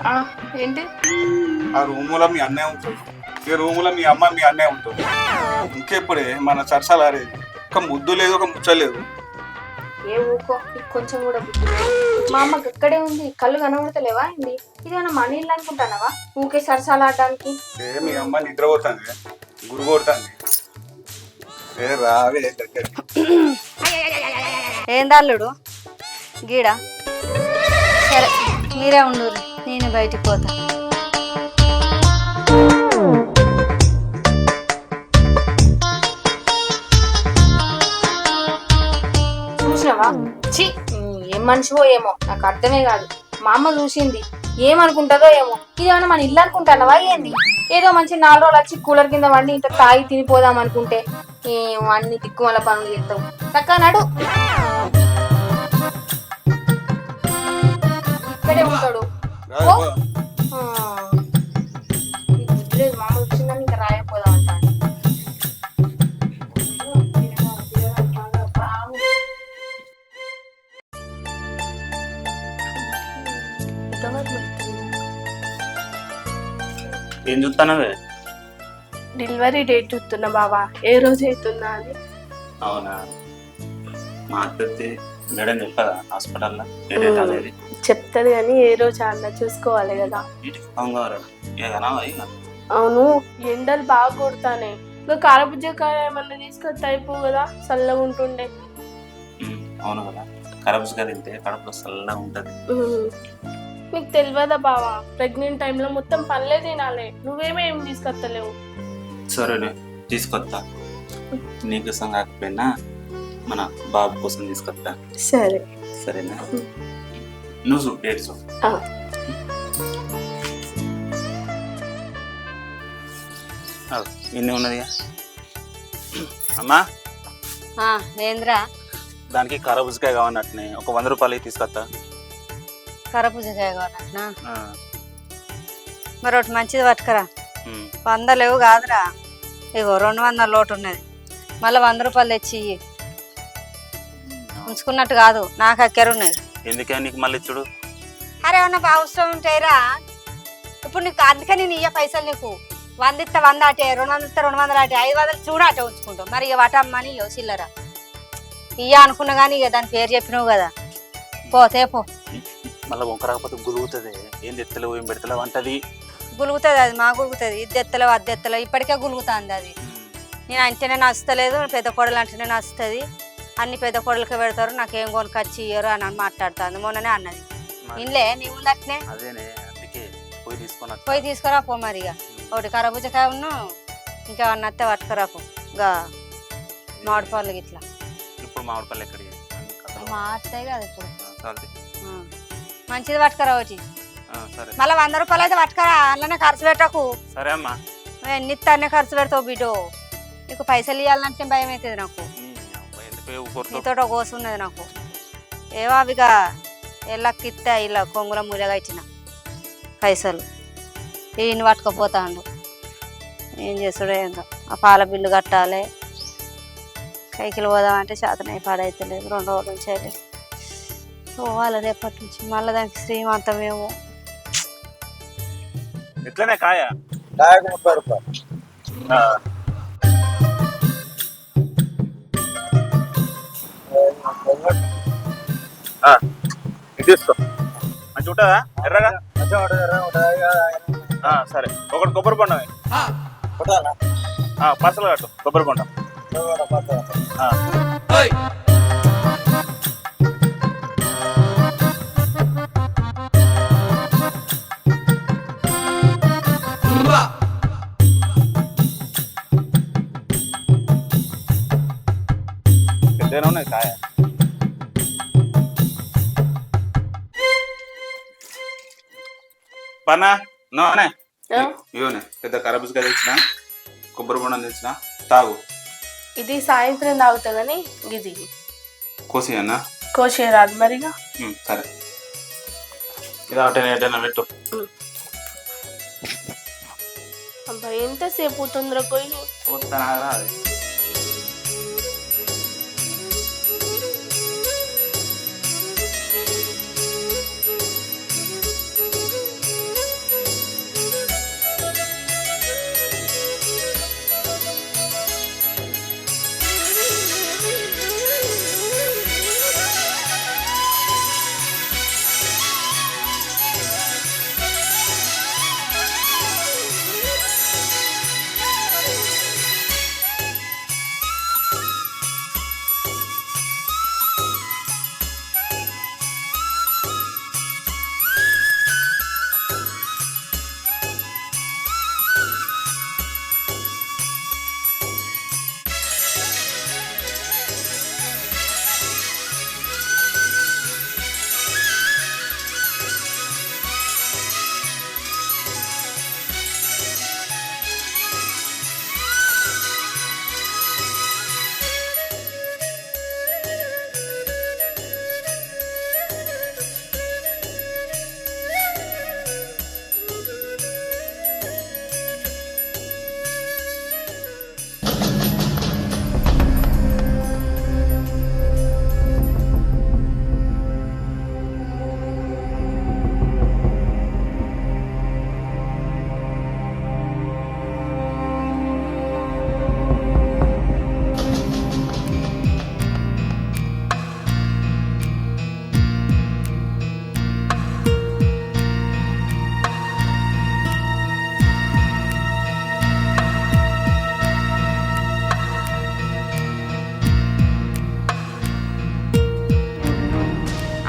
ఆ, ఏంటి? ఆ రూములో మీ అన్నయ్య ఉంటుంది, ఈ రూములో మీ అమ్మ మీ అన్నయ్య ఉంటుంది. ఇంకెప్పుడే మన చర్చలారేది. ఒక ముద్దు లేదు, ఒక ముచ్చ లేదు. ఏ ఊకో, నీకు కొంచెం కూడా బుద్ధి లేదు. మా అమ్మకి ఇక్కడే ఉంది, కళ్ళు కనబడతలేవా అండి? ఇదేమన్నా మన ఇల్లు అనుకుంటానవా ఊకే సరసాలాడడానికి? ఏ మీ అమ్మ నిద్రపోతుంది, గురు కొడుతుంది. ఏ రావే దగ్గరికి. ఏందల్లుడు గీడ? సరే మీరే ఉండు, నేను బయటికి పోతా. చూసినావా? ఛీ, ఏం మనిషివో ఏమో నాకు అర్థమే కాదు. మా అమ్మ చూసింది ఏమనుకుంటుందో ఏమో. ఇదేమన్నా మన ఇల్లు అనుకుంటానవా ఏంది? ఏదో మంచి 4 రోజులు వచ్చి కూలర్ కింద వండి ఇంత తాగి తినిపోదాం అనుకుంటే ఏమో అన్ని దిక్కుమల పనులు చేస్తావు. చక్కగా నడు, ఇక్కడే ఉంటాడు. రావే పో. లేదు, మా అమ్మ వచ్చిందని ఇంకా రాయకపోదాం అంటాను. ఏం చూస్తానవే? డెలివరీ డేట్ చూస్తున్నా బావా, ఏ రోజు అవుతుందా అని. అవునా? మా అత్తది మేడం చెప్పదా హాస్పిటల్లో ఏ డేట్ అనేది? చెప్తాను కానీ ఏ రోజు అన్న చూసుకోవాలి కదా. వీటికి పొంగవారు ఏదైనా ఇక. అవును, ఎండలు బాగా కొడతానే. ఇంకా కారపుజ్జకాయ ఏమన్నా తీసుకొస్తే అయిపో కదా, చల్లగా ఉంటుండే. అవును కదా, కరబుజ్గా తింటే కడుపులో చల్లగా ఉంటుంది. నీకు తెలియదా బావా, ప్రెగ్నెంట్ టైంలో మొత్తం పనులే తినాలి. నువ్వేమేం తీసుకొస్తలేవు. సరేలే తీసుకొస్తా, నీకోసం కాకపోయినా మన బాబు కోసం తీసుకొస్తా. సరే సరేనా? నువ్వు చూడు డేట్ చూడు. ఇన్ని ఉన్నది అమ్మా. ఏంద్రా? దానికి కరబుజ్కాయ కావన్నట్టునే ఒక 100 రూపాయలు తీసుకొస్తా. కరపూజకాయ కావాలన్నా? మరి ఒకటి మంచిది పట్టుకరా. 100 లేవు కాదురా, ఇగో 200 లోటు ఉన్నది. మళ్ళీ 100 రూపాయలు తెచ్చి ఉంచుకున్నట్టు కాదు, నాకు అక్కర ఉన్నది. ఎందుకే నీకు మళ్ళీ చూడు? అరే ఏమన్నా అవసరం ఉంటాయిరా ఇప్పుడు నీకు, అందుకని నేను ఇయ్య పైసలు. నీకు 100 ఇస్తే 100 అటే, 200 ఇస్తే 200 అటే, 500 చూడ అటే ఉంచుకుంటావు. మరి ఇక వటమ్మని ఇయ్యో చిల్లరా ఇయ్య అనుకున్నా కానీ ఇక దాని పేరు చెప్పినావు కదా, పోతే పో. మళ్ళీ వంక రాకపోతే గులుగుతుంది. ఏం తెత్తలేవు ఏం పెడతలేవు అంటది. గులుగుతుంది అది, మా గులుగుతుంది. ఇది ఎత్తలేవు అది ఎత్తలేవు, ఇప్పటికే గులుగుతుంది అది. నేను అంటేనే నచ్చుతలేదు, పెద్ద కోడలు అంటేనే నచ్చుతుంది. అన్ని పెద్ద కోడలకే పెడతారు, నాకేం కొనుకొచ్చి ఇయ్యరు అని మాట్లాడుతుంది. మొన్ననే అన్నది. ఇంలే నీ ఉందట్నే. అదేనే, అందుకే పోయి తీసుకురా పో. మరి ఇక ఒకటి కరబుజకాయ ఉన్ను, ఇంకా అన్నత్తే పట్టుకురాపు. ఇంకా మామిడి పళ్ళు ఇట్లా. ఇప్పుడు మామిడి పళ్ళు ఎక్కడికి మారుతాయి కదా ఇప్పుడు. మంచిది పట్టుకురా ఒకటి. సరే మళ్ళీ 100 రూపాయలు అయితే పట్టుకురా, అందులోనే ఖర్చు పెట్టకు. సరే అమ్మా. నువ్వు ఎన్నిస్తే అన్నీ ఖర్చు పెడతావు బిడ్డో. నీకు పైసలు ఇవ్వాలంటే భయం అవుతుంది నాకు. నీతో ఒక కోసు ఉన్నది నాకు. ఏవో అవిగా ఎల్లక్కిస్తే ఇలా కొంగుల మురగా ఇచ్చిన పైసలు ఈయన పట్టుకపోతాడు. ఏం చేస్తాడో ఏందో. ఆ పాల బిల్లు కట్టాలి, కైకిలు పోదామంటే శాతనై పాడైతలేదు. 2 రోజుల నుంచి అయితే పోవాలి రేపటి నుంచి. మళ్ళీ దానికి శ్రీమంతమేమో. ఎట్లనే కాయ 30 రూపాయలు. తీసుకో. మంచి ఉంటుందా ఎర్రగా? సరే ఒకటి కొబ్బరి బొండం పర్సలు కట్టు. కొబ్బరి బొండం పెద్దగానే ఉన్నది కాయ. పన్నా నోనే ఇవనే పెద్ద కరబుజ్గా తెచ్చిన, కొబ్బరి బొండం తెచ్చిన, తాగు. ఇది సాయంత్రం తాగుతా కానీ ఇది కోసి అన్న కోసేరాదు మరిగా. సరే ఇది అటైనా పెట్టు. అబ్బా ఎంతసేపు తొందర పోయి అది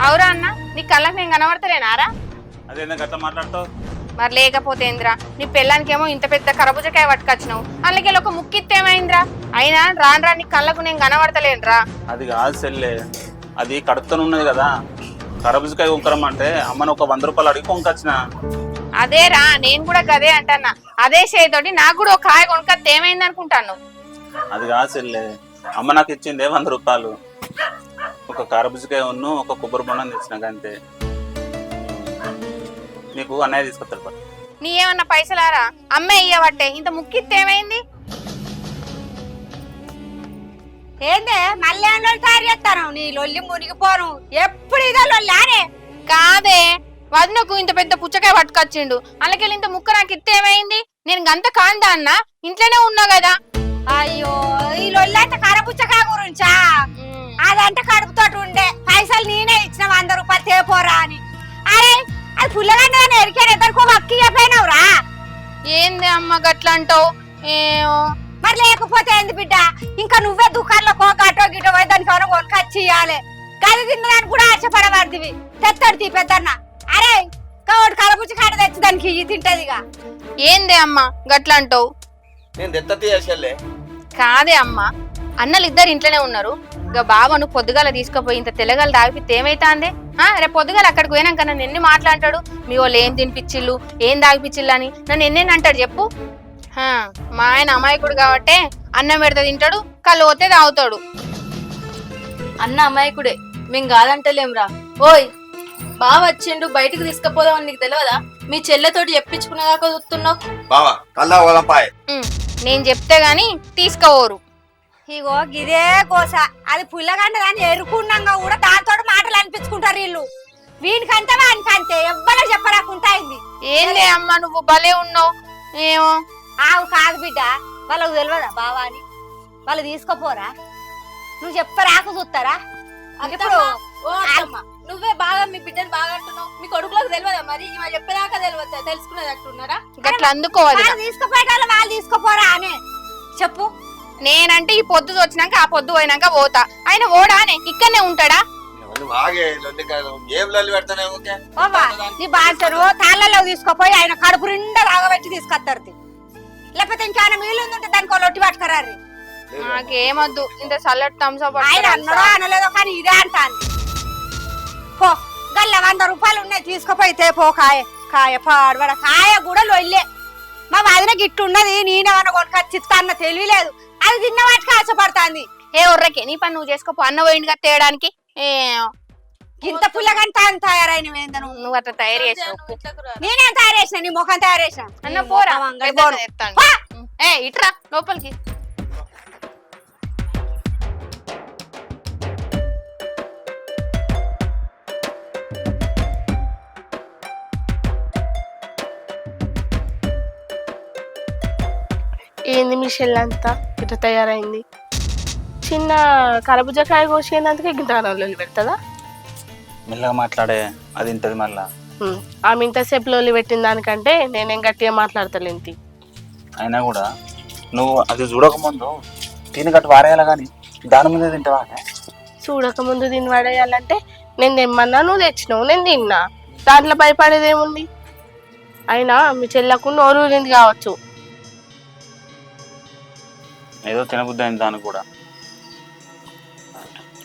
అవురా అన్న నీ కళ్ళకి నేను కనబడతలేనారా? అదేందుకు అట్లా మాట్లాడతావు? మరి లేకపోతే ఏంద్రా, నీ పెళ్ళానికేమో ఇంత పెద్ద కరబుజకాయ పట్టుకొచ్చినావు, అందుకే ఒక ముక్కిత్తేమైందిరా? అయినా రాను నీ కళ్ళకు నేను కనబడతలేనురా. అది కాదు సెల్లే, అది కడుపుతో ఉన్నది కదా. కరబుజకాయ కొనుక్కరమ్మంటే అమ్మని ఒక 100 రూపాయలు అడిగి కొనుకొచ్చిన. అదేరా నేను కూడా గదే అంటన్నా. అదే చేయతోటి నాకు కూడా ఒక కాయ కొనుక్కొస్తే ఏమైంది అనుకుంటాను? అది కాదు సెల్లే, అమ్మ నాకు ఇచ్చిందే 100 రూపాయలు. ఒక కరబుజకాయ ఉన్ను ఒక కొబ్బరి బొండం తెచ్చినాక అంతే. నీకు అన్నయ్య తీసుకొస్తాడు పట్టు. నీ ఏమన్నా పైసలారా? అమ్మే ఇయ్యబట్టే ఇంత ముక్కిస్తే ఏమైంది? ఏందే మళ్ళీ తయారు చేస్తాను నీ లొల్లి మునిగిపోను. ఎప్పుడు ఇదే లొల్లానే కాదే, వదినకు ఇంత పెద్ద పుచ్చకాయ పట్టుకొచ్చిండు, అలాగే ఇంత ముక్క నాకు ఇస్తే ఏమైంది? నేను గంత కాందా అన్న, ఇంట్లోనే ఉన్నా కదా. అయ్యో ఈ లొల్లి అంటే కరపుచ్చకాయ గురించా? అదంటే కడుపుతోటి ఉండే పైసలు నేనే ఇచ్చిన 100 రూపాయలు తేపోరా అని. అరే అది పుల్లగంటే ఎరికాను ఎద్దరికో అక్కి చెప్పైనవురా. ఏంది అమ్మ గట్లా అంటావు? మరి లేకపోతే ఏంది బిడ్డ, ఇంకా నువ్వే దుకాణంలో గటో గిటో పోయి దానికి ఎవరో కొనుకొచ్చి ఇవ్వాలి. గది తిన్నదానికి కూడా ఆశపడబడివి. తెస్తాడు తీ పెద్దన్న. అరే ఒకటి కరపుచ్చి కాడ తెచ్చి దానికి తింటదిగా. ఏందే అమ్మ గట్లా అంటావు? నేను తెత్తీ కాదే అమ్మ, అన్నలు ఇద్దరు ఇంట్లోనే ఉన్నారు. ఇక బావను పొద్దుగాల తీసుకుపోయి ఇంత తెల్లగల తాగిపిస్తే ఏమైతాందే? రేపు పొద్దుగాల అక్కడికి పోయినాక నన్ను ఎన్ని మాట్లాడతాడు? మీ వాళ్ళు ఏం తినిపించిల్లు, ఏం తాగిపిచ్చిల్లు అని నన్ను ఎన్నేని అంటాడు చెప్పు. మా ఆయన అమాయకుడు కాబట్టే అన్నం పెడితే తింటాడు, కళ్ళు పోతే తాగుతాడు. అన్న అమాయకుడే, మేం కాదంటలేంరా. ఓయ్ బావ వచ్చిండు, బయటకు తీసుకుపోదామని నీకు తెలియదా? మీ చెల్లెతోటి చెప్పించుకునేదాకా చూస్తున్నావు. బావా కల్లా పోదాంపాయ్. నేను చెప్తే గాని తీసుకోవరు. ఇగో గిదే కోస, అది పుల్లగంట దాన్ని ఎరుకున్నాగా కూడా దాంతో మాటలు అనిపించుకుంటారు వీళ్ళు. వీనికంటే వానికంతే ఎవ్వరూ చెప్పరాకుంటా అయింది. ఏందే అమ్మ నువ్వు భలే ఉన్నావు. ఏమో ఆవు కాదు బిడ్డ, వాళ్ళకు తెలియదా బావా అని? వాళ్ళు తీసుకోపోరా? నువ్వు చెప్పరాకు చూస్తారా? ఇప్పుడు నువ్వే బాగా మీ బిడ్డను బాగా అంటున్నావు. మీ కొడుకులకు తెలియదా మరి? ఈమె చెప్పేదాకా తెలియదా? తెలుసుకునేదట్టున్నారా? గట్లా అందుకోవాలి. తీసుకుపోయేటోళ్ళు వాళ్ళు తీసుకోపోరా అని చెప్పు. నేనంటే ఈ పొద్దు వచ్చినాక ఆ పొద్దు పోయినాక పోతా. ఆయన ఓడానే ఇక్కడనే ఉంటాడా? ఏం లొల్లి పెడతానే ఊకే? నీ బాధ్యను తాళ్ళలో తీసుకోపోయి ఆయన కడుపు నిండా తాగబెట్టి తీసుకొస్తారు. లేకపోతే ఇంకేమైనా మీలు ఉందంటే దానికి లొట్టి పట్టుకరారు. నాకేమొద్దు ఇంత చల్లటి థమ్స్అప్. ఆయన అన్నడో అనలేదో కానీ ఇదే అంటాను. పో గల్ల 100 రూపాయలు ఉన్నాయి, తీసుకుపోయి తేపో. కాయ కాయ పాడబడ కాయ కూడా లొల్లే. మా వదిన గిట్టు ఉన్నది, నేనేమన్నా కొనుకొచ్చిస్తా అన్న తెలియలేదు. అది తిన్న వాటికి ఆశపడుతుంది. ఏ ఉర్రకే నీ పని నువ్వు చేసుకోపో. అన్న పోయిందిగా తేయడానికి. ఇంత పుల్లగంట తయారైన నువ్వు అట్లా తయారు చేసావు. నేనేం తయారు చేసిన? నీ ముఖం తయారు చేసిన. అన్న పోరా, ఇట్రా లోపలికి. ఏంది మీ చెల్లంతా ఇట్లా తయారైంది? చిన్న కరబుజకాయ కోసేందుకే గింత లొల్లి పెడతదా? మెల్లగా మాట్లాడే, అది ఇంటది మళ్ళా. ఆమె ఇంతసేపు లొల్లి పెట్టిన దానికంటే నేనేం గట్టిగా మాట్లాడతలేంటి. అయినా కూడా నువ్వు అది చూడకముందు తిని గట్టు వారేయాలి కానీ దాని ముందే తింటావా? చూడకముందు దీన్ని పడేయాలంటే నేను తెమ్మన్నా, నువ్వు తెచ్చినావు, నేను తిన్నా. దాంట్లో భయపడేది ఏముంది? అయినా మీ చెల్లకు నోరు ఊరింది కావచ్చు. ఏదో తినబుద్ధి అయింది దానికి కూడా.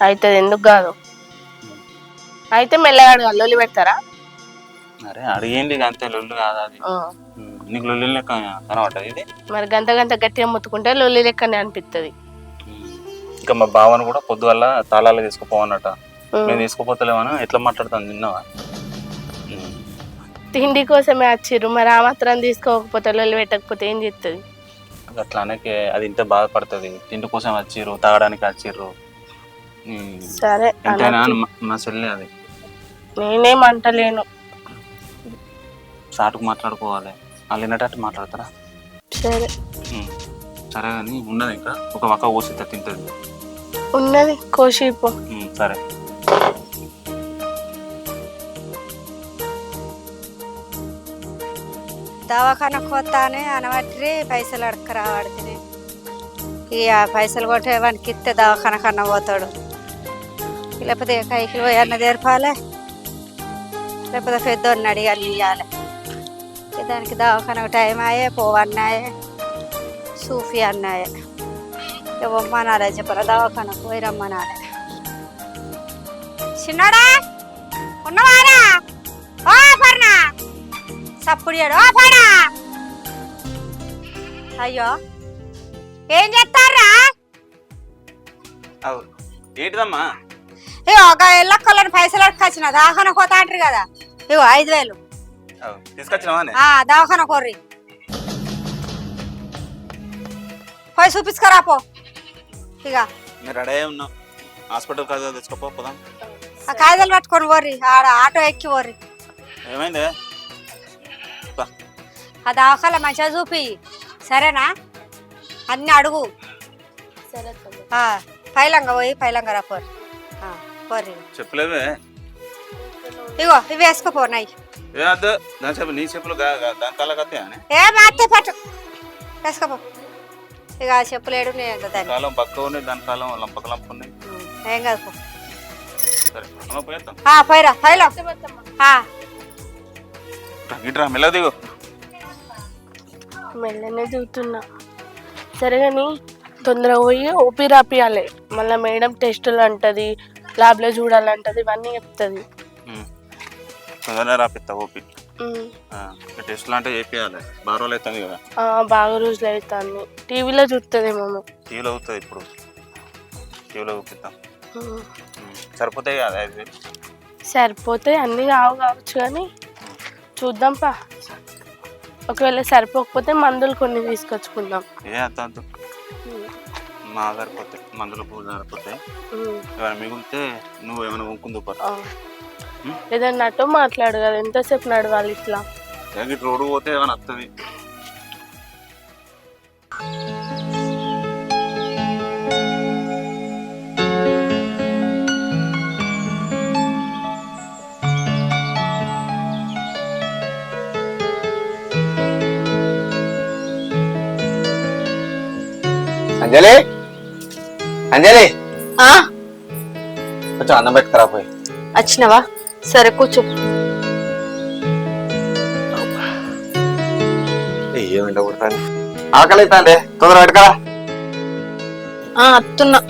అయితే ఎందుకు కాదు? అయితే మెల్లగా అడగాలి, లొల్లి పెడతారా? అరే అడిగేంది అంతే, లొల్లు కాదు అది. నీకు లొల్లి లెక్క కనబడ్డది ఇది. మరి గంత గట్టిగా ముత్తుకుంటే లొల్లి లెక్కనే అనిపిస్తుంది. ఇంకా మా బావను కూడా పొద్దుగల తాళాలు తీసుకుపోవన్నట. మేము తీసుకుపోతలేమని ఎట్లా మాట్లాడుతాను నిన్నవా? తిండి కోసమే వచ్చిర్రు, మరి ఆ మాత్రం తీసుకోకపోతే లొల్లి పెట్టకపోతే ఏం చేస్తుంది? అట్లా అనకే, అది ఇంత బాధపడుతుంది. తిండి కోసం వచ్చిర్రు, తాగడానికి వచ్చిర్రు. సరే ఎంతైనా మా చెల్లి అది. నేనేమంటలేను. సాటుకు మాట్లాడుకోవాలి, వాళ్ళు వినేటట్టు మాట్లాడతారా? సరే సరే కానీ ఉన్నది ఇంకా ఒక వక్క కోసి తింటుంది. ఉన్నది కోసిపో. సరే. దవాఖాన కొత్తానే అనబట్టి పైసలు అడక్కరావాడితే ఇక పైసలు కొట్టే వానికి ఇస్తే దవాఖాన కన్నా పోతాడు. లేకపోతే కైకి పోయి అన్న తెరపాలే. లేకపోతే పెద్దోడిని అడిగాను ఇవ్వాలి. దానికి దవాఖానకు టైం అయ్యే పోవన్నాయే సూఫీ అన్నాయే ఇవ్వమ్మనాలే చెప్పరా దవాఖానకు పోయి రమ్మనాలే. చిన్నడా ఉన్నవారా ఓ పర్నా సప్పుడు చేయడు ఓ పడా. అయ్యో ఏం చేస్తారా? ఏంటిదమ్మా? ఇగో ఒక ఎల్లక్కలని పైసలు అట్టుకొచ్చిన దవాఖాన పోతా అంటారు కదా, ఇగో 5,000 తీసుకొచ్చినావా? దవాఖాన కొర్రి పోయి చూపించుకరా పో. ఇక మీరు రెడీ అయి ఉన్నాం, హాస్పిటల్ కాదు తెచ్చుకోపో పోదాం. ఆ కాగితాలు పట్టుకొని పోర్రి, ఆడ ఆటో ఎక్కి పోర్రి. ఏమైంది? ఆ దవాఖాన మంచిగా చూపి సరేనా, అన్ని అడుగు. పైలంగా పోయి పైలంగా రా పోర్రి. పోర్రి చెప్పులేవే? ఇగో ఇవి వేసుకోపో నాయి. ఏ అద్దు దాని చెప్పు, నీ చెప్పులు దాని తల కత్తాయా? ఏ మాత్తే పట్టు వేసుకోపో. ఇక ఆ చెప్పులేడు నేను దాన్ని కాలం పక్క ఉన్నాయి, దాని కాలం లంపక లంప ఉన్నాయి. ఏం కాదు పో. సరే అమ్మ పోయేద్దాం. పోయిరా పైలో ఇట్రా మెల్ల దిగు. మెల్లనే దిగుతున్నా. సరే కానీ తొందరగా పోయి ఓపీ రాపియాలి. మళ్ళీ మేడం టెస్టులు అంటది, ల్యాబ్లో చూడాలంటది, ఇవన్నీ చెప్తుంది. తొందరగా రాపిస్తా ఓపి. టెస్ట్లు అంటే చేపియాలి, బాగా రోజులు అవుతుంది కదా. బాగా రోజులు అవుతుంది. టీవీలో చూస్తుందేమో. టీవీలో అవుతుంది, ఇప్పుడు టీవీలో చూపిస్తాం. సరిపోతాయి కదా 5,000? సరిపోతే అన్నీ కావచ్చు కానీ చూద్దాం పా. ఒకవేళ సరిపోకపోతే మందులు కొన్ని తీసుకొచ్చుకుందాం. ఏ అంత మా సరిపోతాయి మందులు, పూలు సరిపోతాయి. ఏమైనా మిగిలితే నువ్వు ఏమైనా కొనుక్కుందు. ఏదన్నా అటో మాట్లాడు కదా, ఎంతసేపు నడవాలి ఇట్లా? రోడ్డు పోతే ఏమైనా వస్తుంది. అంజలి అంజలి కొంచెం అన్నం పెట్టుకురా పోయి. వచ్చినవా? సరే కూర్చో. ఏమిండ కుడతాను, ఆకలి అవుతాండే, తొందర పెట్టుకరా. అత్తున్నా.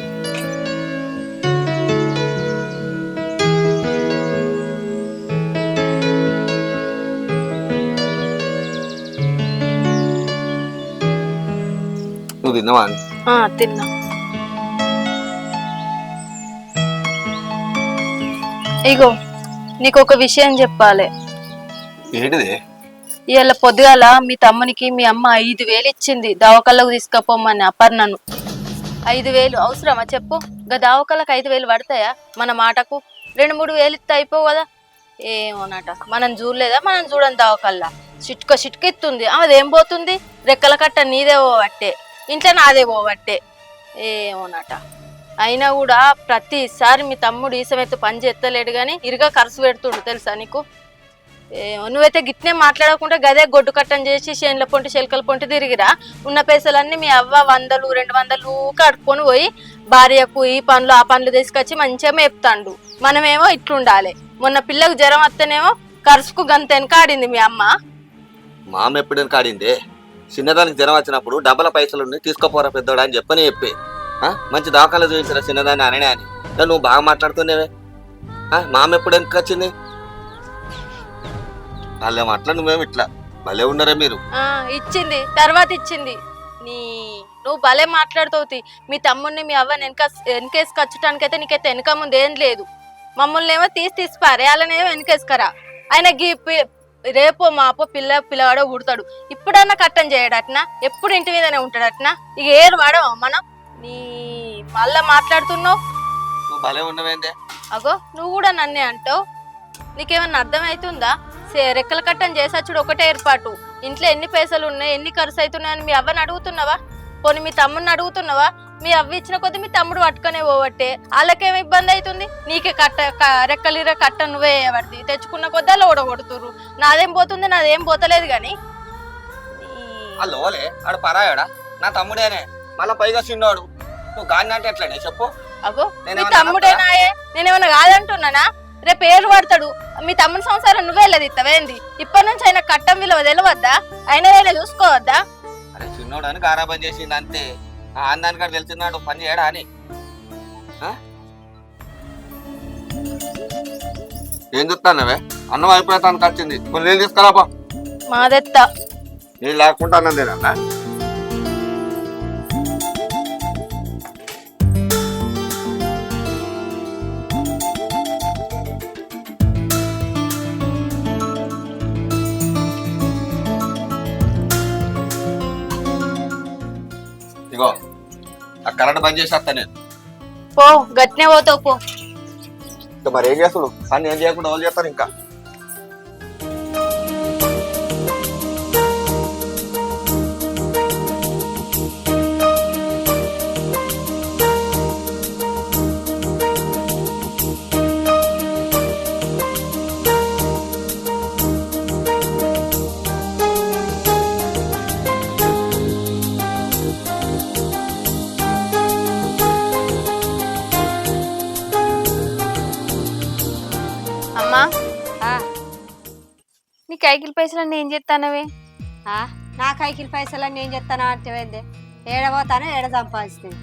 నువ్వు తిన్నావా? తిన్నా. ఇగో నీకు ఒక విషయం చెప్పాలి. ఏంటిది? ఇవాళ పొద్దుగాల మీ తమ్మునికి మీ అమ్మ 5,000 ఇచ్చింది దవాఖాలకు తీసుకుపోమని అపర్ణను. 5,000 అవసరమా చెప్పు? గా దవాఖాలకు 5,000 పడతాయా? మన మాటకు 2-3 వేలు ఇస్తే అయిపోవు కదా. ఏమోనట, మనం చూడలేదా? మనం చూడని దవాఖాల్లా చిట్క ఇస్తుంది. అదేం పోతుంది? రెక్కల కట్ట నీదే పోవట్టే, ఇంట్లో నాదే పోవట్టే. ఏమోనట. అయినా కూడా ప్రతిసారి మీ తమ్ముడు ఈసమైతే పని చేస్తలేడు కానీ ఇరుగా ఖర్చు పెడుతుండు తెలుసా నీకు? నువ్వైతే గిట్నే మాట్లాడకుండా గదే గొడ్డు కట్టం చేసి చేనుల పొంటి చెలకల పొంటి తిరిగిరా. ఉన్న పైసలన్నీ మీ అవ్వ 100-200 కడుక్కొని పోయి భార్యకు ఈ పనులు ఆ పనులు తీసుకొచ్చి మంచిగా మేపుతాండు. మనమేమో ఇట్లుండాలి. మొన్న పిల్లకు జ్వరం వస్తేనేమో ఖర్చుకు గంత వెనకాడింది మీ అమ్మ. మా అమ్మ ఎప్పుడు వెనకాడింది? చిన్నదానికి జ్వరం వచ్చినప్పుడు డబ్బల పైసలు తీసుకోపోరా పెద్దోడా అని చెప్పి మంచి దాఖలు చూపించరా చిన్నదాన్ని అననే అని. నువ్వు బాగా మాట్లాడుతున్నావే. మా అమ్మ ఎప్పుడు వెనక వచ్చింది? వాళ్ళేమో అట్లా, నువ్వేమి ఇట్లా. భలే ఉన్నారా మీరు. ఇచ్చింది తర్వాత ఇచ్చింది. నువ్వు భలే మాట్లాడుతావు. మీ తమ్ముడిని మీ అవ్వని వెనకేసి ఖర్చుటానికైతే నీకైతే వెనక ముందు ఏం లేదు. మమ్మల్ని ఏమో తీసిపారే, వాళ్ళనేమో వెనకేసుకరా. ఆయన రేపో మాపో పిల్లవాడో పుడతాడు. ఇప్పుడన్నా కట్టం చేయడట్నా? ఎప్పుడు ఇంటి మీదనే ఉంటాడట్నా? ఇక ఏరు వాడవా మనం? నీ మళ్ళా మాట్లాడుతున్నావు. నువ్వు భలే ఉన్నవేందే. అగో నువ్వు కూడా నన్నే అంటావు. నీకేమన్నా అర్థమవుతుందా? రెక్కల కట్టం చేసచ్చుడు ఒకటే ఏర్పాటు. ఇంట్లో ఎన్ని పైసలు ఉన్నాయి, ఎన్ని ఖర్చు అవుతున్నాయని మీ అవ్వని అడుగుతున్నావా? పోనీ మీ తమ్ముడిని అడుగుతున్నావా? మీ అవ్వ ఇచ్చిన కొద్ది మీ తమ్ముడు పట్టుకునే పోవట్టే. వాళ్ళకేమి ఇబ్బంది అవుతుంది? నీకే రెక్కలిర కట్ట నువ్వే పడుతుంది. తెచ్చుకున్న కొద్ది అలా ఓడగొడుతురు. నాదేం పోతుంది? నాదేం పోతలేదు గాని. లోలే ఆడు పరాయాడా? నా తమ్ముడేనే, మళ్ళా పైగా చిన్నవాడు. నువ్వు గాని అంటే ఎట్లనే చెప్పు. అగో మీ తమ్ముడేనాయే, నేనేమన్నా కాదంటున్నానా? రేపు ఏరు పడతాడు. మీ తమ్ముని సంసారం నువ్వే వెళ్ళదిస్తావేంది? ఇప్పటి నుంచి ఆయన కట్టం విలువ తెలియవద్దా? అయినా చూసుకోవద్దా? అరే చిన్నోడు అని గారాబం చేసింది అంతే. అందానికాడ తెలిసినాడు పని చేయడా అని. ఏం చెప్తానవే? అన్నం అయిపోతానికి వచ్చింది, కొన్ని నీళ్ళు తీసుకురాపా. మాదెత్తా నీళ్ళు లేకుండా అన్నం తినన్నా? ఇగో ఆ కరెంట్ బంద్ చేసేస్తా నేను. పో, గట్నే పోతావు పో. ఇంకా మరి ఏం చేస్తాడు? పని ఏం చేయకుండా వాళ్ళు చేస్తారు ఇంకా. అమ్మా, ఆ, నీ కైకిల్ పైసలన్నీ ఏం చేస్తానవే? ఆ, నా కైకిల్ పైసలన్నీ ఏం చెప్తానా అంటే ఏడబోతాను, ఏడ సంపాదిస్తుంది.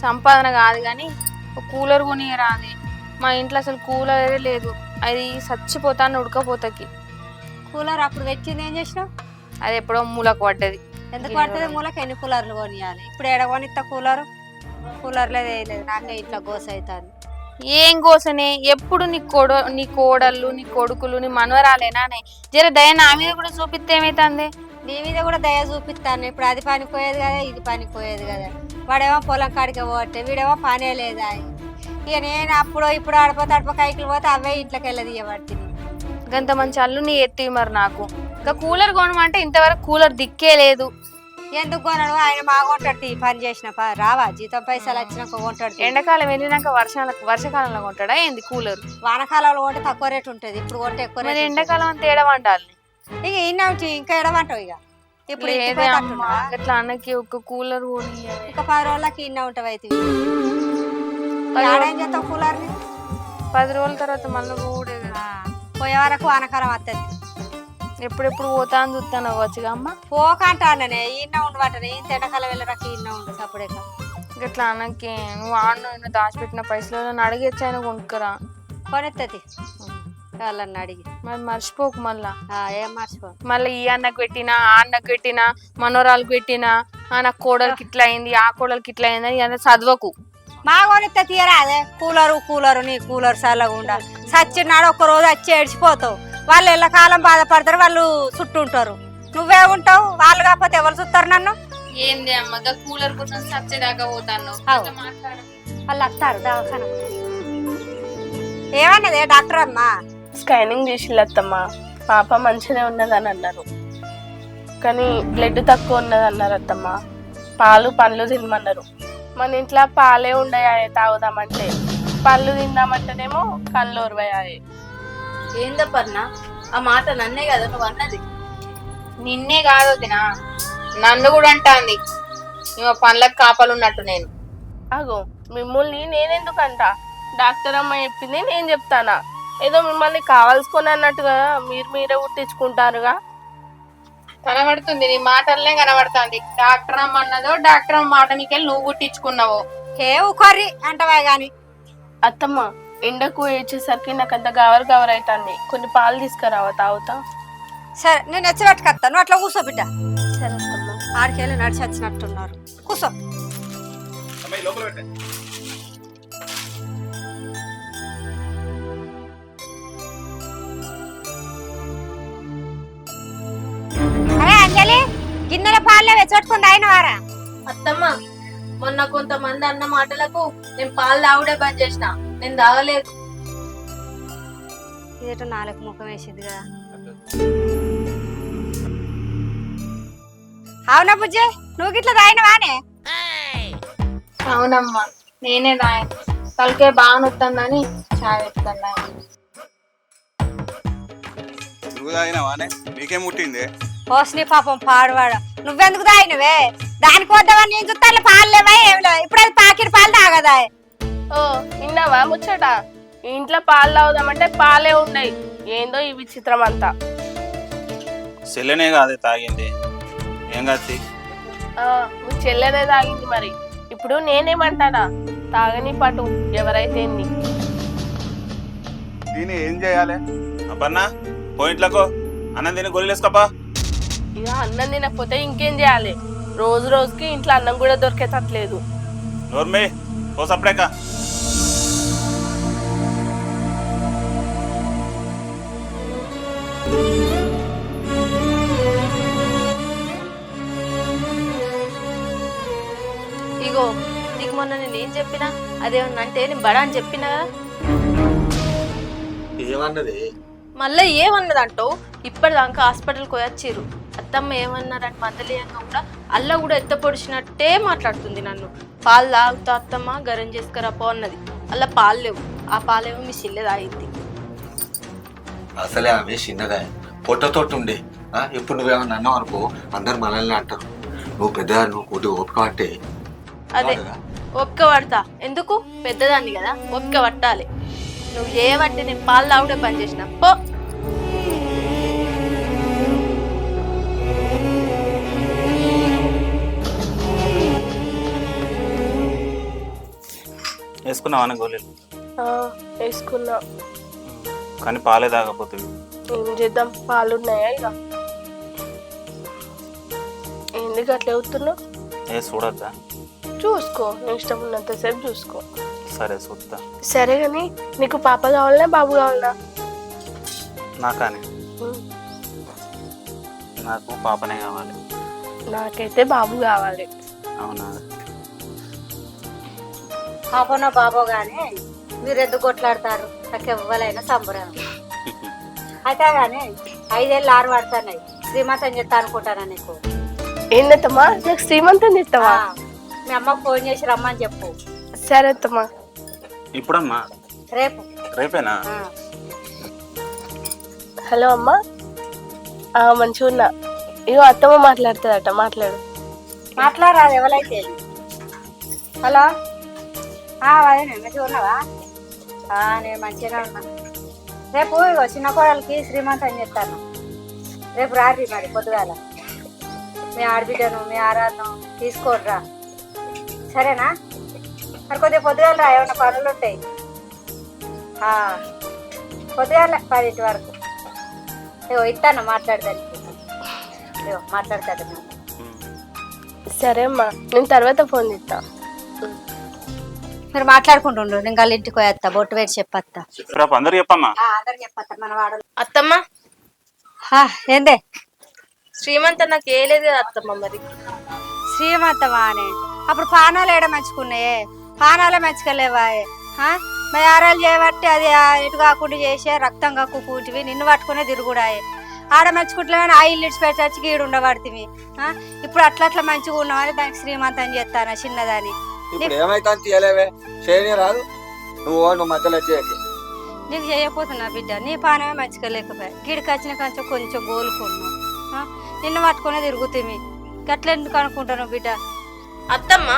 సంపాదన కాదు కానీ ఒక కూలర్ కొని రాది. మా ఇంట్లో అసలు కూలర్ లేదు, అది చచ్చిపోతాను ఉడకపోతాకి. కూలర్ అప్పుడు వచ్చింది ఏం చేసినావు? అది ఎప్పుడో మూలకు పడ్డది. ఎందుకు పడుతుంది మూలకి? ఎన్ని కూలర్లు కొనియాలి? ఇప్పుడు ఏడ కొనిస్తా కూలరు? కూలర్ లేదు ఏం లేదు, నాకే ఇట్లా గోస అవుతుంది. ఏం కోసనే? ఎప్పుడు నీ కోడళ్ళు, నీ కొడుకులు, నీ మనవరాలేనానే? జర దయ నా మీద కూడా చూపిస్తే ఏమైతుంది? నీ మీద కూడా దయ చూపిస్తాను. ఇప్పుడు అది పని పోయేది కదా, ఇది పని పోయేది కదా. వాడేమో పొలం కాడికి పోతే, వీడేమో పనే లేదా. ఇక నేను అప్పుడు ఇప్పుడు అడప కైకిలు పోతే అవే ఇంట్లోకి వెళ్ళదు ఇవ్వబడుతుంది. గంత మంచి అల్లు నీ ఎత్తివి మరి నాకు. ఇంకా కూలర్ కొనమంటే ఇంతవరకు కూలర్ దిక్కే లేదు. ఎందుకు కొనడు? ఆయన మా కొంటాడు పని చేసిన రావా? జీతం పైసలు వచ్చినాక కొంటాడు. ఎండాకాలం వెళ్ళినాక వర్షాకాలంలో కొంటాడా ఏంది కూలర్? వానకాలంలో కొంటే తక్కువ రేటు ఉంటుంది, ఇప్పుడు కొంటే ఎక్కువ మరి రేటు. ఎండాకాలం అంతా ఏడవంటాలి. ఇక ఇన్న ఇంకా ఎడమంటావు? ఇక ఇప్పుడు లేదే అమ్మా, అట్లా అన్నకి ఒక కూలర్ కొని ఇంకా 10 రోజులకి ఇన్న ఉంటావు. అయితే ఏం చేస్తావు కూలర్ని? 10 రోజుల తర్వాత మళ్ళీ కూడా పోయే వరకు వానకాలం వస్తుంది. ఎప్పుడెప్పుడు పోతా అని చూస్తాను వచ్చుగా అమ్మ. పోకంటానే ఇన్న ఉండబట్టనే, ఇంత ఎండాకాలం వెళ్ళరాక ఇన్న ఉండు సప్పుడే. గట్లా అన్నకి నువ్వు ఆడిన దాచిపెట్టిన పైసలు నన్ను అడిగేచ్చి ఆయన కొనుక్కరా. కొనెత్తది వాళ్ళని అడిగి. మరి మర్చిపోకు మళ్ళా. ఏం మర్చిపో. మళ్ళీ ఈ అన్నకు పెట్టినా, ఆ అన్నకు పెట్టినా, మనోరాలకు పెట్టినా, నాకు కోడలికి ఇట్లా అయింది, ఆ కోడలికి ఇట్లా అయింది అని అన్న చదవకు. మా కొనిస్తే తీయరా అదే కూలరు నీ కూలర్ చల్లగుండా సచ్చినాడు. ఒక్క రోజు వచ్చి ఏడ్చిపోతావు. వాళ్ళు ఎల్లకాలం బాధపడతారు, వాళ్ళు చుట్టూ ఉంటారు. నువ్వే ఉంటావు, వాళ్ళు కాకపోతే ఎవరు చూస్తారు నన్ను? ఏంది అమ్మగా కూలర్ కోసం సచ్చేదాకా పోతాను. వాళ్ళు వస్తారు దవాఖాన. ఏమన్నదే డాక్టర్ అమ్మా? స్కానింగ్ చేసిల్లత్తమ్మా, పాప మంచిగానే ఉన్నదని అన్నారు, కానీ బ్లడ్ తక్కువ ఉన్నది అన్నారు అత్తమ్మ. పాలు పండ్లు తినమన్నారు. మన ఇంట్లో పాలే ఉండయాయే తాగుదామంటే, పళ్ళు తిందామంటేనేమో కళ్ళు ఓర్వయాయే. ఏందప్పన్నా ఆ మాట? నన్నే కదా నువ్వు అన్నది? నిన్నే కాదు తినా, నన్ను కూడా అంటాంది. ఇవ పనులకు కాపాలున్నట్టు నేను. అగో మిమ్మల్ని నేనెందుకంట? డాక్టర్ అమ్మ చెప్పింది నేను చెప్తానా? ఏదో మిమ్మల్ని కావాల్సుకొని అన్నట్టుగా మీరే పుట్టించుకుంటారుగా. కనబడుతుంది, నీ మాటలనే కనబడుతుంది. డాక్టర్ అమ్మ అన్నదో, డాక్టర్ అమ్మ మాట నీకెళ్ళి నువ్వు గుట్టించుకున్నావో. కొర్రి అంటవా గాని. అత్తమ్మ ఎండకు వేచేసరికి నాకు అంత గవర్ అవుతుంది, కొన్ని పాలు తీసుకురావా తాగుతా? సరే నేను ఎచ్చి పట్టుకొస్తాను, నువ్వు అట్లా కూర్చో బిడ్డ. సరే అత్తమ్మ. ఆడికెళ్ళి నడిచి వచ్చినట్టున్నారు, కూర్చో. లోపల పెట్టే. అరే అంజలి, గిన్నెల పాలే వెచ్చట్టుకుంది ఆయన వారా? అత్తమ్మ, మొన్న కొంతమంది అన్న మాటలకు నేను పాలు తాగుడే బంద్ చేసిన, నేను తాగలేదు. ఇదేటో నాలుగు ముఖం వేసింది కదా. అవునా బుజ్జి, నువ్వు గిట్లా తాగినవానే? అవునమ్మా, నేనే రాయను. తలకే బాగా నొత్తందని చాయ్ పెట్టుకున్నా. నువ్వు తాగినావానే? నీకేం ముట్టిందే? పోస్ని పాపం పాడువాడ. నువ్వెందుకు తాగినవే? దానికి వద్దామని నేను చూస్తా పాలు లేవా ఏమి లేవు. ఇప్పుడు అది ప్యాకెట్ పాలు తాగదా? ఓ విన్నావా ముచ్చట? ఇంట్లో పాలు తాగుదామంటే పాలే ఉన్నాయి. ఏందో ఈ విచిత్రం అంతా. చెల్లెనే కాదే తాగింది, ఏం కాదు. మీ చెల్లెనే తాగింది మరి. ఇప్పుడు నేనేమంటానా, తాగని పటు ఎవరైతే ఏంది. దీన్ని ఏం చేయాలి? అబ్బన్నా పోయింట్లకు అన్నం తిని గొల్లేసుకోపా. ఇక అన్నం తినకపోతే ఇంకేం చేయాలి? రోజు రోజుకి ఇంట్లో అన్నం కూడా దొరికేటట్లేదు. నోర్మే ఓ సపడేక. ఇగో నీకు మొన్న నేను ఏం చెప్పినా అదేమన్నా అంటే నేను బడా అని చెప్పినా కదా. ఏమన్నది? మళ్ళీ ఏమన్నదంటో ఇప్పటిదాకా హాస్పిటల్కి పోయొచ్చిర్రు. అత్తమ్మ ఏమన్నారంటే మందలీయంగా కూడా అల్ల కూడా ఎత్త పొడిచినట్టే మాట్లాడుతుంది నన్ను. పాలు తాగుతా అత్తమ్మ గరం చేసుకురాపో అన్నది. అలా పాలు లేవు, ఆ పాలేమో మీ చెల్లె తాగింది. అసలే ఆమె చిన్నగా పొట్టతోటి ఉండే. ఇప్పుడు నువ్వేమన్నా అన్నావు అనుకో అందరు మనల్ని అంటారు. నువ్వు పెద్ద నువ్వు కొద్దిగా ఓపిక పట్టే. అదే ఒక్క పడతా, ఎందుకు పెద్దదాన్ని కదా ఒక్క పట్టాలి. నువ్వు చేయబట్టి నేను పాలు తాగుడే పని చేసిన పో. వేసుకున్నావా గోళీలు? వేసుకున్నా. కానీ పాలే తాగపోతుంది. ఏం చేద్దాం, పాలు ఉన్నాయా ఇక. ఎందుకు అట్లా అవుతున్నావు? ఏ చూడద్దా? చూసుకో, నీ ఇష్టం ఉన్నంతసేపు చూసుకో. సరే చూద్దా. సరే కానీ నీకు పాప కావాలనా బాబు కావాలనా? నాకాని నాకు పాపనే కావాలి. నాకైతే బాబు కావాలి. అవునా? పాపనో బాబో గానీ మీరు ఎందుకు కొట్లాడతారు? నాకు ఎవ్వలైనా సంబరం. అయితే కానీ 5 ఏళ్ళు 6 పడుతున్నాయి. శ్రీమంతం చెప్తా అనుకుంటానా నీకు? ఏందమ్మా, నాకు శ్రీమంతం చేస్తావా? మీ అమ్మకు ఫోన్ చేసి రమ్మని చెప్పు. సరే అత్తమ్మా. ఇప్పుడమ్మా? రేపు. రేపేనా? హలో అమ్మా. మంచిగా ఉన్నా. ఇగో అత్తమ్మ మాట్లాడుతుందట, మాట్లాడు. మాట్లాడరాదు ఎవరైతే. హలో, అదే నేను మంచిగా ఉన్నావా? నేను మంచిగా ఉన్నా. రేపు ఇగో చిన్న కోడలికి శ్రీమంతం చెప్తాను. రేపు రాత్రి మరి పొద్దుగాల మీ ఆడబిడ్డను మీ ఆరాధను తీసుకోర్రా, సరేనా? మరి కొద్దిగా పొద్దుగాల రా, ఏమైనా పనులు ఉంటాయి. పొద్దుగాల 10 వరకు. ఇగో ఇస్తాను మాట్లాడదానికి. ఇగో మాట్లాడతాను. సరే అమ్మా, నేను తర్వాత ఫోన్ చేస్తా. మీరు మాట్లాడుకుంటుండ్రు, నేను వాళ్ళ ఇంటికి పోయేస్తా, బొట్టు వేసి చెప్పత్తా. అందరు చెప్పమ్మా. అందరు చెప్పత్తా మన వాడు. అత్తమ్మ ఏందే శ్రీమంతం నాకు ఏలేదు కదా అత్తమ్మ. మరి శ్రీమంతమా అని అప్పుడు పానాలు ఏడ మంచుకున్నాయే, పానాలే మంచుకోలేవా? మరి ఆరాలు చేయబట్టి అది ఎటు కాకుండా చేసే రక్తం కక్కు కూటివి నిన్ను పట్టుకునే తిరుగుడాయే. ఆడ మంచుకుంటలేమని ఆ ఇల్లు ఇడిచి పెట్టచ్చు గీడు ఉండబడుతుంది. ఇప్పుడు అట్లా మంచిగా ఉన్నామని దానికి శ్రీమంతం చేస్తాను చిన్నదాన్ని. నీకు చేయకపోతున్నా బిడ్డ, నీ పానమే మంచిగా గిడికి వచ్చిన కొంచెం కొంచెం గోలుకున్నావు. నిన్ను పట్టుకునే తిరుగుతుంది, గట్ల ఎందుకు అనుకుంటాను బిడ్డ? అత్తమ్మ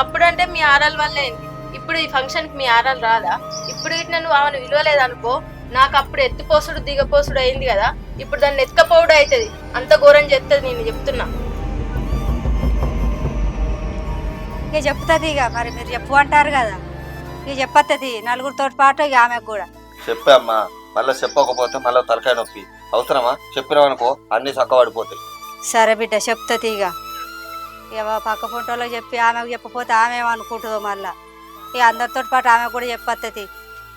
అప్పుడంటే మీ ఆరాల వల్ల ఏంటి? ఇప్పుడు ఈ ఫంక్షన్ కి మీ ఆరాలు రాదా? ఇప్పుడు ఇట్లా నువ్వు ఆమెను విలువలేదనుకో, నాకు అప్పుడు ఎత్తుపోసుడు దిగపోసుడు అయింది కదా, ఇప్పుడు దాన్ని ఎత్తుకపోవడం అవుతుంది. అంత ఘోరం చేస్తుంది, నేను చెప్తున్నా. ఇక చెప్తుంది. ఇక మరి మీరు చెప్పు అంటారు కదా, ఇక చెప్పత్తది నలుగురితో పాటు ఇక ఆమెకు కూడా చెప్పే అమ్మా. మళ్ళీ చెప్పకపోతే మళ్ళీ తలకాయ నొప్పి. అవసరమా? చెప్పినావనుకో అన్ని చక్కబడిపోతాయి. సరే బిడ్డ చెప్తుంది. ఇక పక్క ఫోటోలకు చెప్పి ఆమెకు చెప్పకపోతే ఆమె ఏమనుకుంటుందో మళ్ళా. ఇక అందరితో పాటు ఆమె కూడా చెప్పత్తది.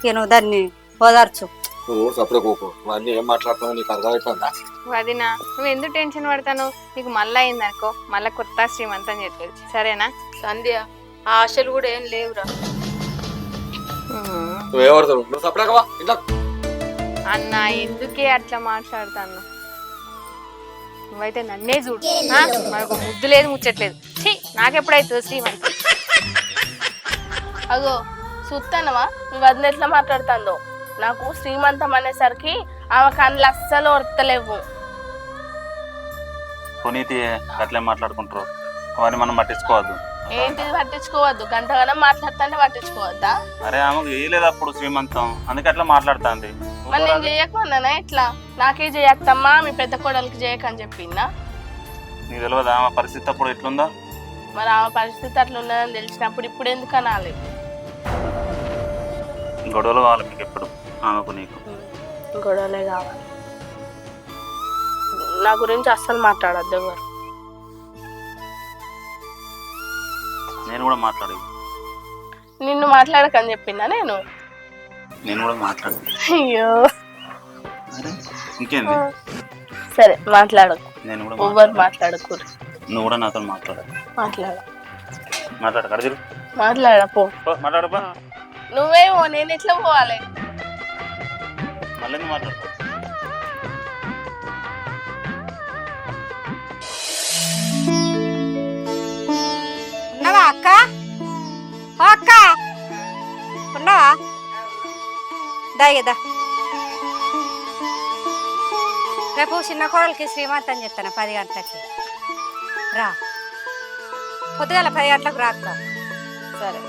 ఇక నువ్వు దాన్ని ఓదార్చు. నువ్వు సపరేకోకు, అన్నీ ఏం మాట్లాడుతున్నావు నీకు అర్థమవుతుందా? వదినా, నువ్వు ఎందుకు టెన్షన్ పడతాను? నీకు మళ్ళీ అయిందనుకో, మళ్ళీ కొత్త శ్రీమంతం చేస్తుంది, సరేనా? సంధ్య, ఆ ఆశలు కూడా ఏం లేవురా. నువ్వేమడతావు? నువ్వు సపరేకవా ఇట్లా అన్న, ఎందుకే అట్లా మాట్లాడతాను? నువ్వైతే నన్నే చూడు, మనకు ముద్దు లేదు ముచ్చట్లేదు. నాకెప్పుడైతే శ్రీమంతం. అగో చూస్తానవా మీ వదిన ఎట్లా మాట్లాడుతుందో. నాకు శ్రీమంతం అనేసరికి ఆమె కళ్ళు అస్సలు ఒర్తలేవు. పునీతి అట్లే మాట్లాడుకుంటారు, అవన్నీ మనం పట్టించుకోవద్దు. ఏంటిది పట్టించుకోవద్దు, గంటగానం మాట్లాడుతుంటే పట్టించుకోవద్దా? అరే ఆమెకు చేయలేదు అప్పుడు శ్రీమంతం, అందుకే అట్లా మాట్లాడుతుంది. మరి నేను చేయకమన్నానా? ఎట్లా నాకే చేయత్తమ్మా, మీ పెద్ద కోడలికి చేయకని చెప్పిందా? నీకు తెలియదా ఆమె పరిస్థితి అప్పుడు ఎట్లుందో? మరి ఆమె పరిస్థితి అట్లా ఉన్నదని తెలిసినప్పుడు ఇప్పుడు ఎందుకు అనాలి? గొడవలు కావాలి మీకు ఎప్పుడు, ఆమెకు నీకు. గొడవలే కావాలి. నా గురించి అస్సలు మాట్లాడద్దు ఎవరు. నేను కూడా మాట్లాడేది. నిన్ను మాట్లాడకని చెప్పిందా నేను? నేను కూడా మాట్లాడు. అయ్యో అరే ఇంకేంది, సరే మాట్లాడకు. నేను కూడా ఎవరు మాట్లాడకూడదు. నువ్వు కూడా నాతో మాట్లాడాలి. మాట్లాడ కడదిరు మాట్లాడపో. మాట్లాడపా. నువ్వేమో నేను ఎట్లా పోవాలి? మళ్ళీ నువ్వు మాట్లాడుకో. ఉన్నావా అక్క? ఓ అక్క ఉన్నావా? దాగేదా రేపు చిన్న కోడలికి శ్రీమంతం చెప్తాను 10 గంటలకి రా. పొద్దుగాల 10 గంటలకు రాక. సరే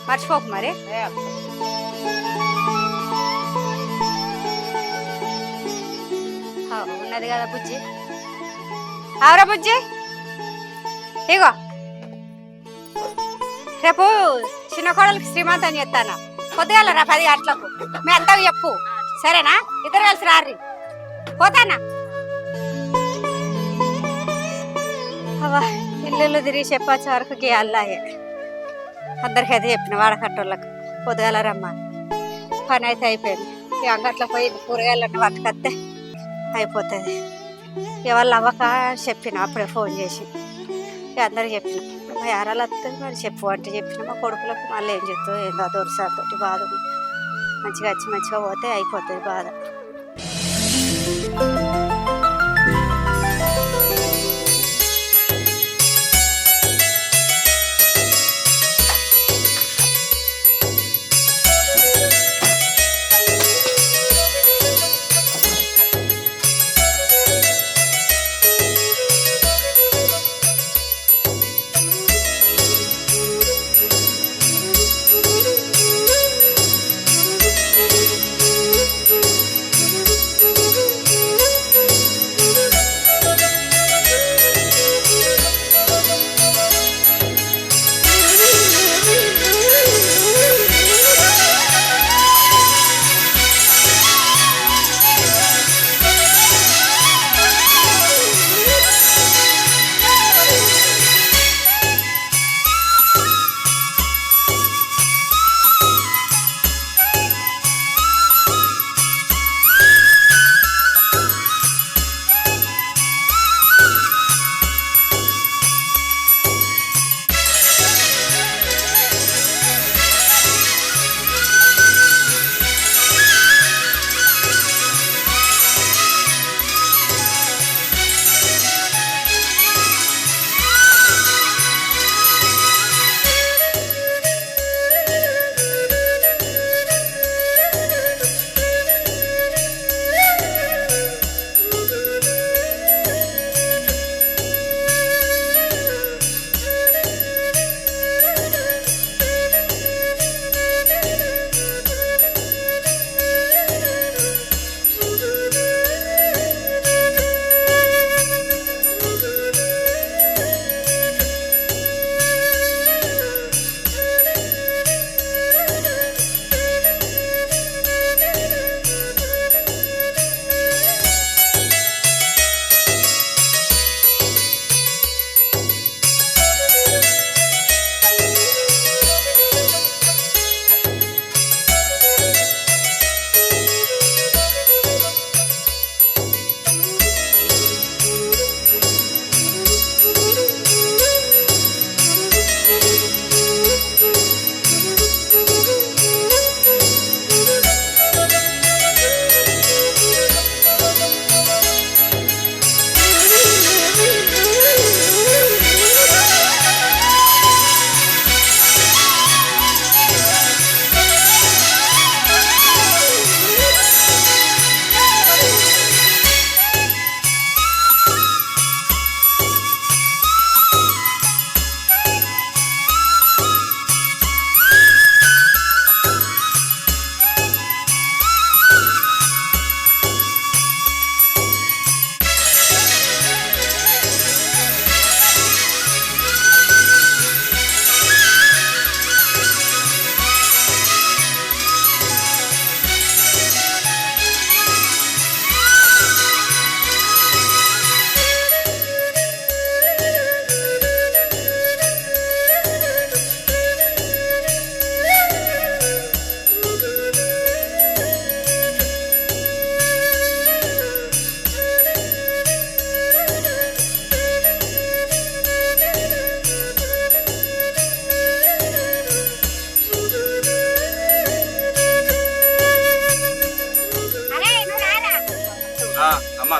మర్చిపోకు మరి. ఉన్నది కదా బుజ్జి. అవరా బుజ్జి, ఇగో రేపు చిన్న కోడలికి శ్రీమంతం చెప్తాను. పొద్దుగాల రా 10 గంటలకు. మీ అంతా చెప్పు సరేనా? ఇద్దరు కలిసి రారి. పోతానా? అవా ఇల్లు తిరిగి చెప్పొచ్చే వరకు అల్లాగే అందరికి అయితే చెప్పిన వాడకట్టోళ్ళకు పొద్దుగాల రమ్మ. పని అయితే అయిపోయింది. ఇక అంగట్లో పోయి కూరగాయలన్నీ పట్టుకొస్తే అయిపోతుంది. ఎవరు అవ్వక చెప్పిన అప్పుడే ఫోన్ చేసి ఇక అందరికి చెప్పిన. మా యారాలు వస్తుంది మరి చెప్పు అంటే చెప్పిన. మా కొడుకులకు మళ్ళీ ఏం చెప్తావు ఏందో దొరసారితోటి బాధ ఉంది. మంచిగా వచ్చి మంచిగా పోతే అయిపోతుంది బాధ.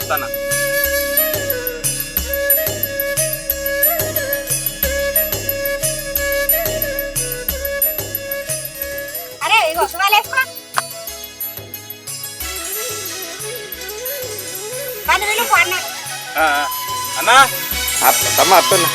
వస్తానా. అరే ఇగో సువాలు వేసుకో. అన్నా తమ్మ అత్తన్నా